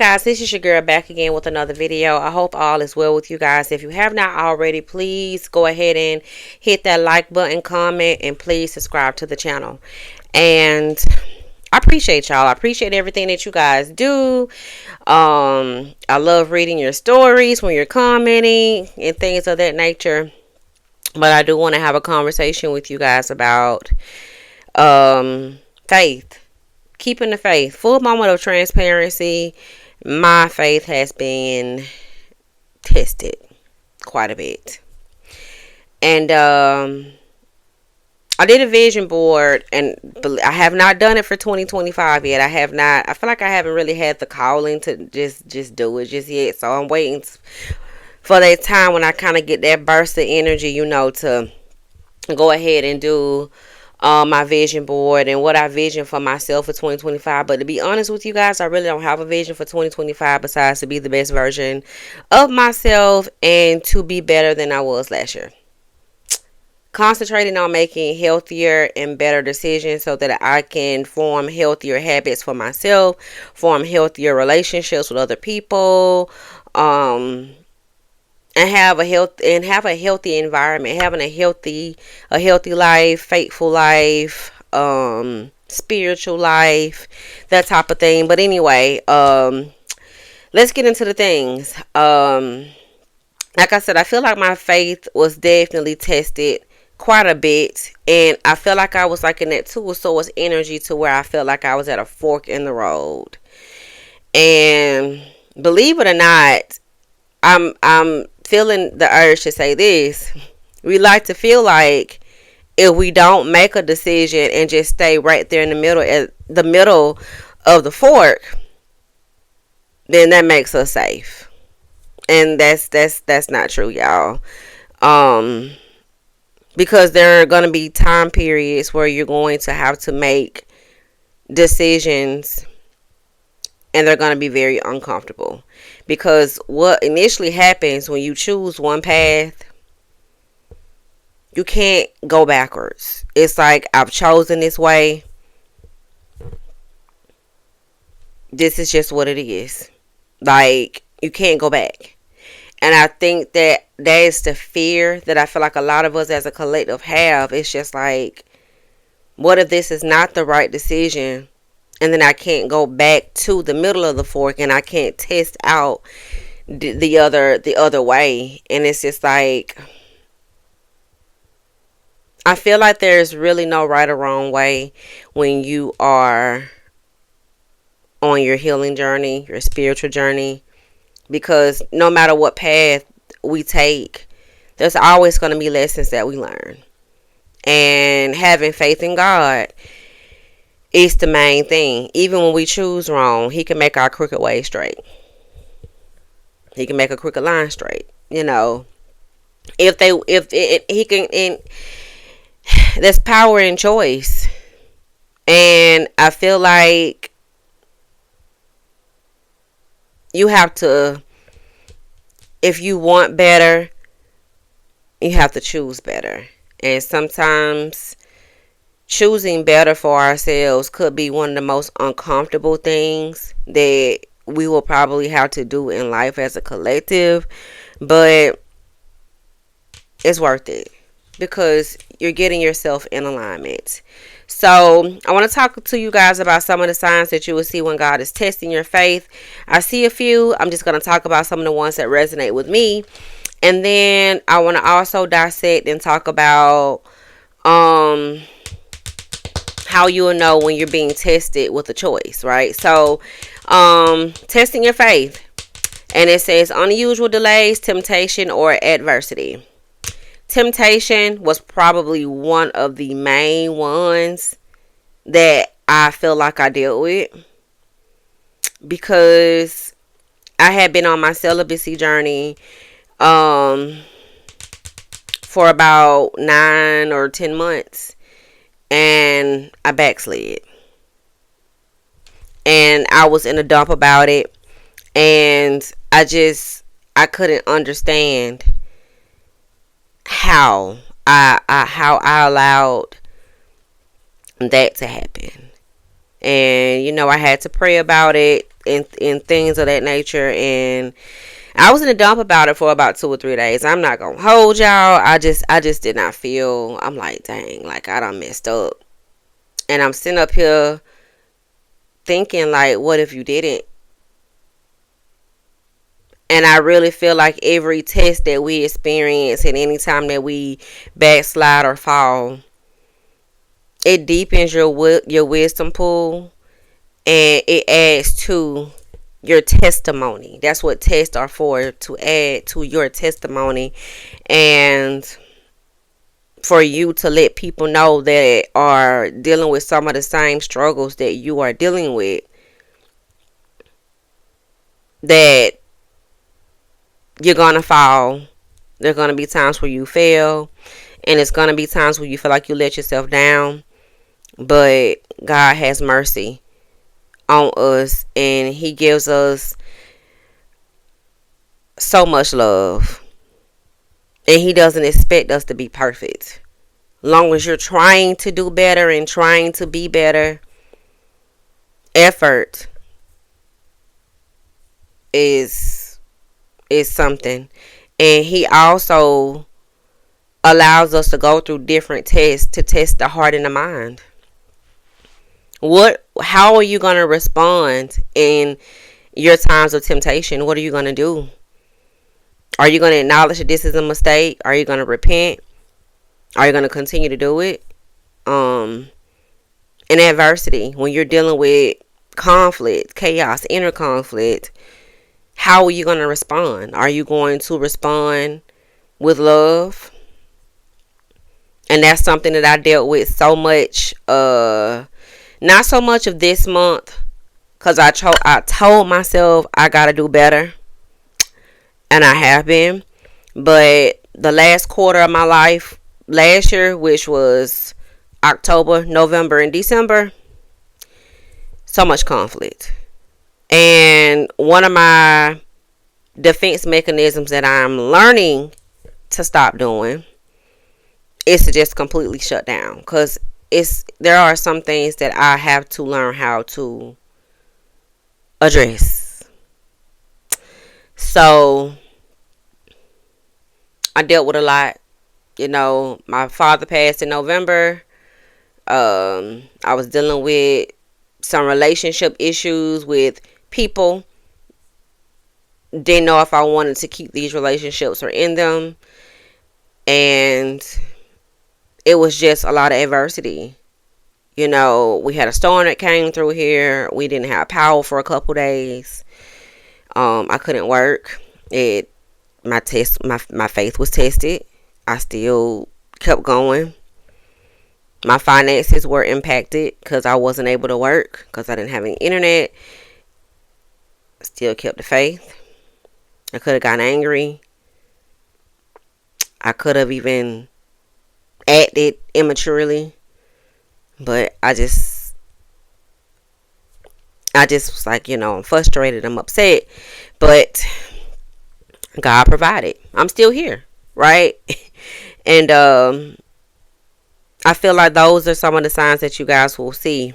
guys, this is your girl back again with another video. I hope all is well with you guys. If you have not already, please go ahead and hit that like button, comment, and please subscribe to the channel. And I appreciate y'all. I appreciate everything that you guys do. I love reading your stories when you're commenting and things of that nature. But I do want to have a conversation with you guys about faith. Keeping the faith. Full moment of transparency. My faith has been tested quite a bit. And I did a vision board, and I have not done it for 2025 yet. I feel like I haven't really had the calling to just do it just yet. So I'm waiting for that time when I kind of get that burst of energy, to go ahead and do my vision board and what I vision for myself for 2025. But to be honest with you guys, I really don't have a vision for 2025 besides to be the best version of myself and to be better than I was last year. Concentrating on making healthier and better decisions so that I can form healthier habits for myself, form healthier relationships with other people, and have a healthy environment, having a healthy life, faithful life, spiritual life, that type of thing. But anyway, let's get into the things. Like I said, I feel like my faith was definitely tested quite a bit, and I feel like I was like in that two source energy to where I felt like I was at a fork in the road. And believe it or not, I'm feeling the urge to say this. We like to feel like if we don't make a decision and just stay right there in the middle, at the middle of the fork, then that makes us safe. And that's not true, y'all. Because there are going to be time periods where you're going to have to make decisions, and they're going to be very uncomfortable. Because what initially happens when you choose one path, you can't go backwards. It's like, I've chosen this way. This is just what it is. Like, you can't go back. And I think that is the fear that I feel like a lot of us as a collective have. It's just like, what if this is not the right decision? And then I can't go back to the middle of the fork, and I can't test out the other way. And it's just like, I feel like there's really no right or wrong way when you are on your healing journey, your spiritual journey. Because no matter what path we take, there's always going to be lessons that we learn. And having faith in God is the main thing. Even when we choose wrong, He can make our crooked way straight. He can make a crooked line straight. If He can, and there's power in choice. And I feel like you have to, if you want better, you have to choose better. And sometimes choosing better for ourselves could be one of the most uncomfortable things that we will probably have to do in life as a collective. But it's worth it because you're getting yourself in alignment. So I want to talk to you guys about some of the signs that you will see when God is testing your faith. I see a few. I'm just going to talk about some of the ones that resonate with me. And then I want to also dissect and talk about how you will know when you're being tested with a choice, right? So testing your faith. And it says unusual delays, temptation, or adversity. Temptation was probably one of the main ones that I feel like I dealt with, because I had been on my celibacy journey for about 9 or 10 months, and I backslid, and I was in a dump about it, and I couldn't understand how I allowed that to happen. And I had to pray about it, and things of that nature. And I was in a dump about it for about 2 or 3 days. I'm not gonna hold y'all. I just did not feel. I'm like, dang, like I done messed up. And I'm sitting up here thinking, like, what if you didn't? And I really feel like every test that we experience and any time that we backslide or fall, it deepens your wisdom pool, and it adds to your testimony. That's what tests are for, to add to your testimony, and for you to let people know that are dealing with some of the same struggles that you are dealing with, that you're gonna fall. There are gonna be times where you fail, and it's gonna be times where you feel like you let yourself down. But God has mercy on us, and He gives us so much love, and He doesn't expect us to be perfect. Long as you're trying to do better and trying to be better, effort is something. And He also allows us to go through different tests to test the heart and the mind. How are you going to respond in your times of temptation? What are you going to do? Are you going to acknowledge that this is a mistake? Are you going to repent? Are you going to continue to do it? In adversity, when you're dealing with conflict, chaos, inner conflict, how are you going to respond? Are you going to respond with love? And that's something that I dealt with so much, not so much of this month, because I told myself I got to do better, and I have been. But the last quarter of my life, last year, which was October, November, and December, so much conflict. And one of my defense mechanisms that I'm learning to stop doing is to just completely shut down, because there are some things that I have to learn how to address. So I dealt with a lot. My father passed in November. I was dealing with some relationship issues with people. Didn't know if I wanted to keep these relationships or end them. And it was just a lot of adversity. We had a storm that came through here. We didn't have power for a couple days. I couldn't work. My faith was tested. I still kept going. My finances were impacted because I wasn't able to work because I didn't have any internet. Still kept the faith. I could have gotten angry. I could have even acted immaturely. But I just was like, I'm frustrated. I'm upset. But God provided. I'm still here. Right? And I feel like those are some of the signs that you guys will see,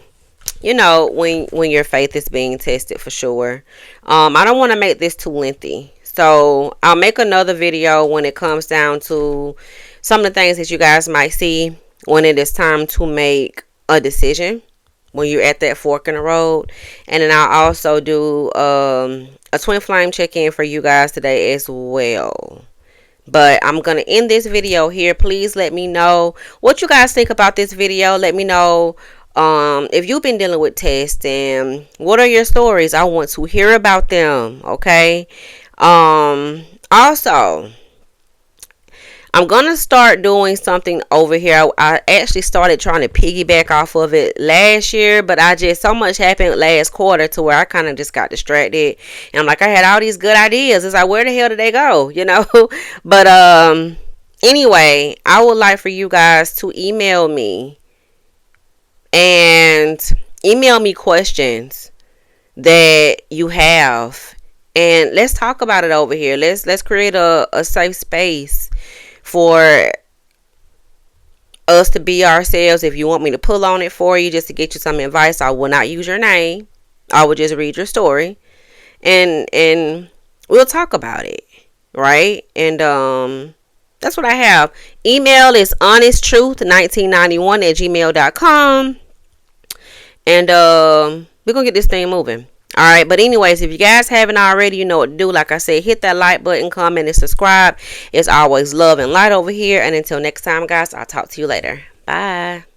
when your faith is being tested, for sure. I don't want to make this too lengthy. So I'll make another video when it comes down to some of the things that you guys might see when it is time to make a decision, when you're at that fork in the road. And then I'll also do a twin flame check-in for you guys today as well. But I'm going to end this video here. Please let me know what you guys think about this video. Let me know if you've been dealing with tests, and what are your stories. I want to hear about them. Okay. Also, I'm going to start doing something over here. I actually started trying to piggyback off of it last year, but so much happened last quarter to where I kind of just got distracted. And I'm like, I had all these good ideas. It's like, where the hell did they go? But anyway, I would like for you guys to email me questions that you have, and let's talk about it over here. Let's create a safe space for us to be ourselves. If you want me to pull on it for you just to get you some advice, I will not use your name. I will just read your story, and we'll talk about it, right? And that's what I have. Email is honesttruth1991 at gmail.com. And we're gonna get this thing moving. All right, but anyways, if you guys haven't already, you know what to do. Like I said, hit that like button, comment, and subscribe. It's always love and light over here. And until next time, guys, I'll talk to you later. Bye.